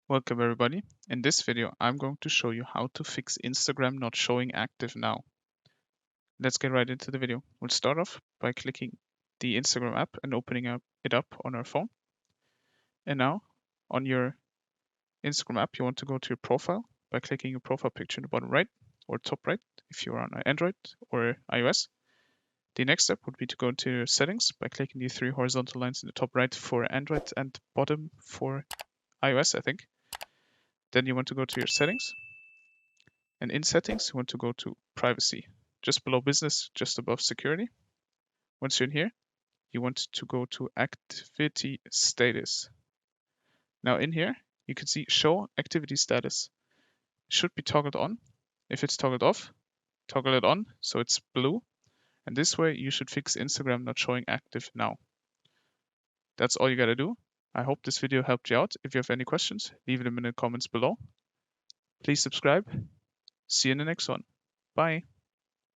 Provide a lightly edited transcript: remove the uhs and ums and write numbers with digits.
Welcome everybody. In this video, I'm going to show you how to fix Instagram not showing active now. Let's get right into the video. We'll start off by clicking the Instagram app and opening it up on our phone. And now on your Instagram app, you want to go to your profile by clicking your profile picture in the bottom right or top right if you're on Android or iOS. The next step would be to go to your settings by clicking the three horizontal lines in the top right for Android and bottom for iOS, I think. Then you want to go to your settings. And in settings, you want to go to privacy, just below business, just above security. Once you're in here, you want to go to activity status. Now in here, you can see show activity status. It should be toggled on. If it's toggled off, toggle it on so it's blue. And this way you should fix Instagram not showing active now. That's all you gotta do. I hope this video helped you out. If you have any questions, leave them in the comments below. Please subscribe. See you in the next one. Bye.